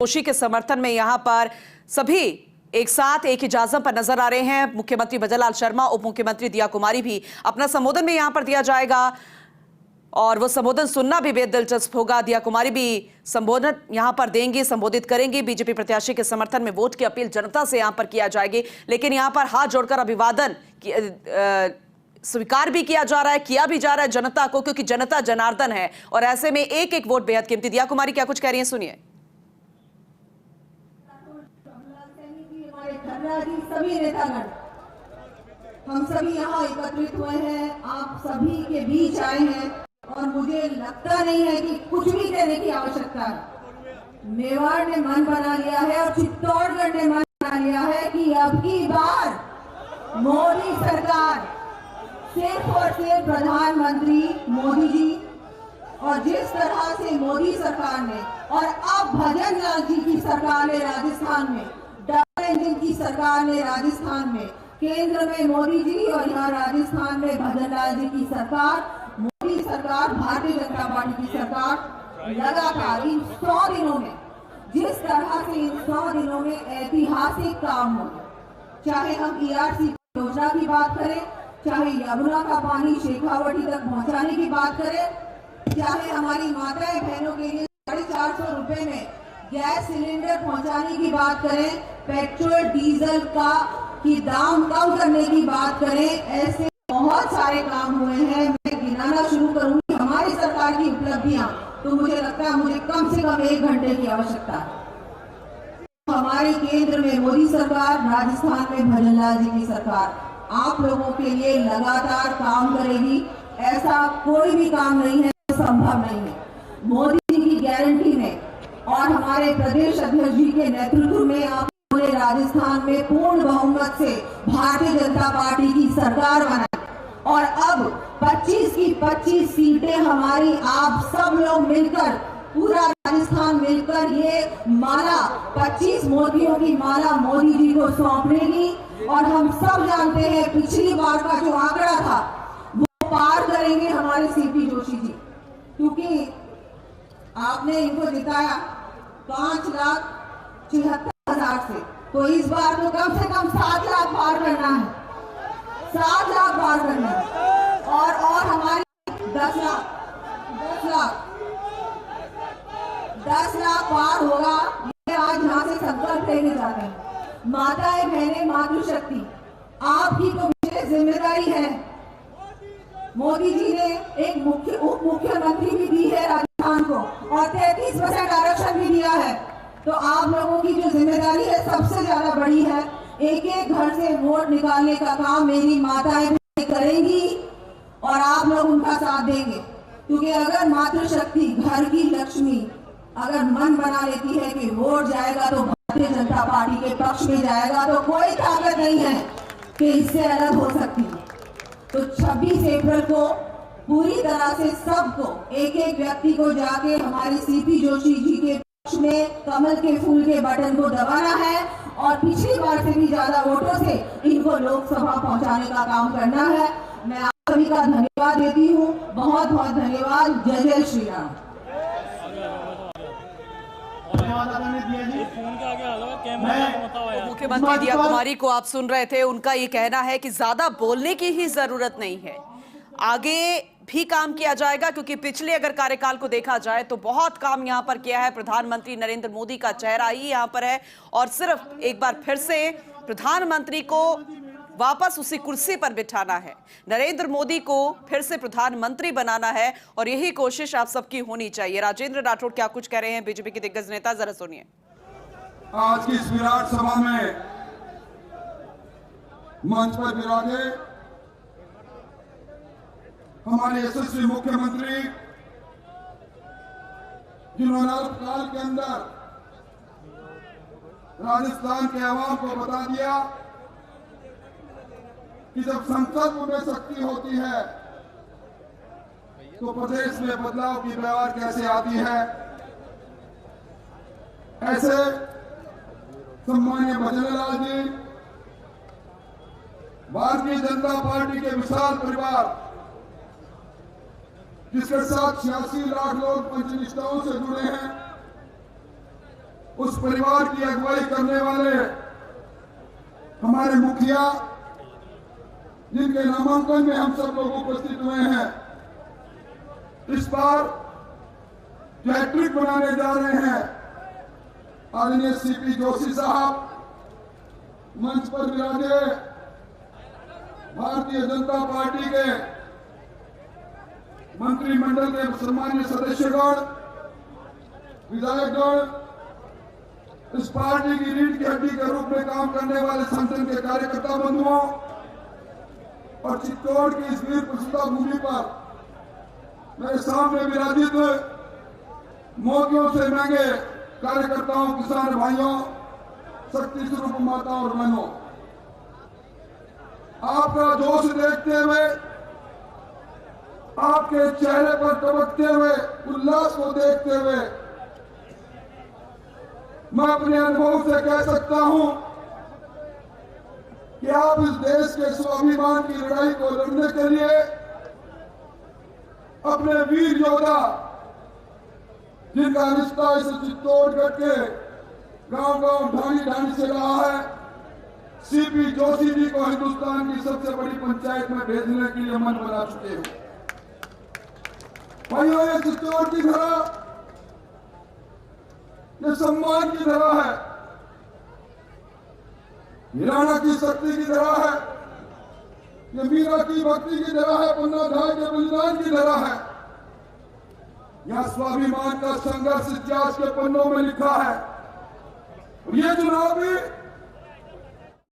जोशी के समर्थन में यहां पर सभी एक साथ एक इजाजत पर नजर आ रहे हैं। मुख्यमंत्री भजनलाल शर्मा, उप मुख्यमंत्री दिया कुमारी भी अपना संबोधन में यहां पर दिया जाएगा और वो संबोधन सुनना भी बेहद दिलचस्प होगा। दिया कुमारी भी संबोधन यहां पर देंगी, संबोधित करेंगी। बीजेपी प्रत्याशी के समर्थन में वोट की अपील जनता से यहां पर किया जाएगी, लेकिन यहां पर हाथ जोड़कर अभिवादन स्वीकार भी किया जा रहा है, किया भी जा रहा है जनता को, क्योंकि जनता जनार्दन है और ऐसे में एक एक वोट बेहद कीमती। दिया कुमारी क्या कुछ कह रही हैं, सुनिए। सभी नेतागण, हम सभी यहाँ एकत्रित हुए हैं, आप सभी के बीच आए हैं और मुझे लगता नहीं है कि कुछ भी कहने की आवश्यकता है। मेवाड़ ने मन बना लिया है और चित्तौड़गढ़ ने मन बना लिया है कि अब की बार मोदी सरकार, सिर्फ और सिर्फ प्रधानमंत्री मोदी जी, और जिस तरह से मोदी सरकार ने और अब भजनलाल जी की सरकार ने राजस्थान में, डबल इंजन की सरकार ने राजस्थान में, केंद्र में मोदी जी और यहाँ राजस्थान में भजनलाल जी की सरकार, मोदी सरकार, भारतीय जनता पार्टी की सरकार लगातार इन 100 दिनों में, जिस तरह से इन 100 दिनों में ऐतिहासिक काम हो, चाहे हम ERC योजना की बात करें, चाहे यमुना का पानी शेखावटी तक पहुंचाने की बात करें, चाहे हमारी माताएं बहनों के लिए 450 रुपए में गैस सिलेंडर पहुंचाने की बात करें, पेट्रोल डीजल की दाम कम करने की बात करें, ऐसे बहुत सारे काम हुए हैं। मैं गिनाना शुरू करूंगी हमारी सरकार की उपलब्धियां तो मुझे लगता है मुझे कम से कम 1 घंटे की आवश्यकता है। हमारे केंद्र में मोदी सरकार, राजस्थान में भजनलाल जी की सरकार आप लोगों के लिए लगातार काम करेगी। ऐसा कोई भी काम नहीं है जो संभव नहीं है। मोदी जी की गारंटी में और हमारे प्रदेश अध्यक्ष जी के नेतृत्व में आप राजस्थान में पूर्ण बहुमत से भारतीय जनता पार्टी की सरकार बनाई और अब 25 की 25 सीटें हमारी, आप सब लोग मिलकर, पूरा राजस्थान मिलकर ये माला, 25 मोदियों की माला मोदी जी को सौंपेगी। और हम सब जानते हैं पिछली बार का जो आंकड़ा था वो पार करेंगे हमारे CP जोशी जी, क्योंकि आपने इनको जिताया 5,76,000 से, तो इस बार तो कम से कम 7 लाख पार करना है, 7 लाख पार करना है और हमारी 10 लाख पार होगा। ये आज यहाँ से संकल्प लेके जाते हैं। माताएं बहनें, मातृशक्ति, आपकी तो विशेष जिम्मेदारी है। मोदी जी ने एक उप मुख्यमंत्री भी दी है राजस्थान को और 33% आरक्षण भी दिया है, तो आप लोगों की जो जिम्मेदारी है सबसे ज्यादा बड़ी है। एक एक घर से वोट निकालने का काम मेरी माताएं करेंगी और आप लोग उनका साथ देंगे, क्योंकि अगर मातृशक्ति, घर की लक्ष्मी अगर मन बना लेती है कि वोट जाएगा तो भारतीय जनता पार्टी के पक्ष में जाएगा, तो कोई ताकत नहीं है कि इससे अलग हो सकती है। तो 26 अप्रैल को पूरी तरह से सबको, एक एक व्यक्ति को जाके हमारे CP जोशी जी के पक्ष में कमल के फूल के बटन को दबाना है और पिछली बार से भी ज्यादा वोटों से इनको लोकसभा पहुंचाने का काम करना है। मैं आप सभी का धन्यवाद देती हूँ, बहुत बहुत धन्यवाद। जय जय श्री राम। मुख्यमंत्री दिया कुमारी को आप सुन रहे थे, उनका ये कहना है कि ज्यादा बोलने की ही जरूरत नहीं है, आगे भी काम किया जाएगा, क्योंकि पिछले अगर कार्यकाल को देखा जाए तो बहुत काम यहां पर किया है। प्रधानमंत्री नरेंद्र मोदी का चेहरा ही यहां पर है और सिर्फ एक बार फिर से प्रधानमंत्री को वापस उसी कुर्सी पर बिठाना है, नरेंद्र मोदी को फिर से प्रधानमंत्री बनाना है और यही कोशिश आप सबकी होनी चाहिए। राजेंद्र राठौड़ क्या कुछ कह रहे हैं, बीजेपी के दिग्गज नेता, जरा सुनिए। आज की इस विराट सभा में मंच पर विराजे हमारे यशस्वी मुख्यमंत्री, जिन्होंने अल्पकाल के अंदर राजस्थान के आवाम को बता दिया कि जब संकल्प में शक्ति होती है तो प्रदेश में बदलाव की व्यवहार कैसे आती है। ऐसे सम्मान्य भजनलाल जी, भारतीय जनता पार्टी के विशाल परिवार, जिसके साथ 86 लाख लोग पंचनिष्ठाओं से जुड़े हैं, उस परिवार की अगुवाई करने वाले हमारे मुखिया, जिनके नामांकन में हम सब लोग उपस्थित हुए हैं, इस बार जो हैट्रिक बनाने जा रहे हैं, आदरणीय सीपी जोशी साहब मंच पर विराजे, भारतीय जनता पार्टी के मंत्रिमंडल के सम्मानीय सदस्यगण, विधायकगण, इस पार्टी की रीढ़ की हड्डी के रूप में काम करने वाले संगठन के कार्यकर्ता बंधुओं और चित्तौड़ की इस वीर प्रसिद्ध भूमि पर मेरे सामने विराजित मोदियों से महंगे कार्यकर्ताओं, किसान भाइयों, शक्ति स्वरूप माताओं और बहनों, आपका जोश देखते हुए, आपके चेहरे पर टपकते हुए उल्लास को देखते हुए मैं अपने अनुभव से कह सकता हूं कि आप इस देश के स्वाभिमान की लड़ाई को लड़ने के लिए अपने वीर योद्धा, जिनका रिश्ता इस चित्तौड़गढ़ के गांव-गांव, ढाणी-ढाणी से रहा है, सीपी जोशी जी को हिंदुस्तान की सबसे बड़ी पंचायत में भेजने के लिए मन बना चुके हैं। भाइयों, ये चित्तौड़ की धरा, ये सम्मान की धरा है, हिराना की शक्ति की धरा है, ये मीरा की भक्ति की धरा है, पन्ना धाय के बलिदान की धरा है। यह स्वाभिमान का संघर्ष इतिहास के पन्नों में लिखा है। और ये चुनाव भी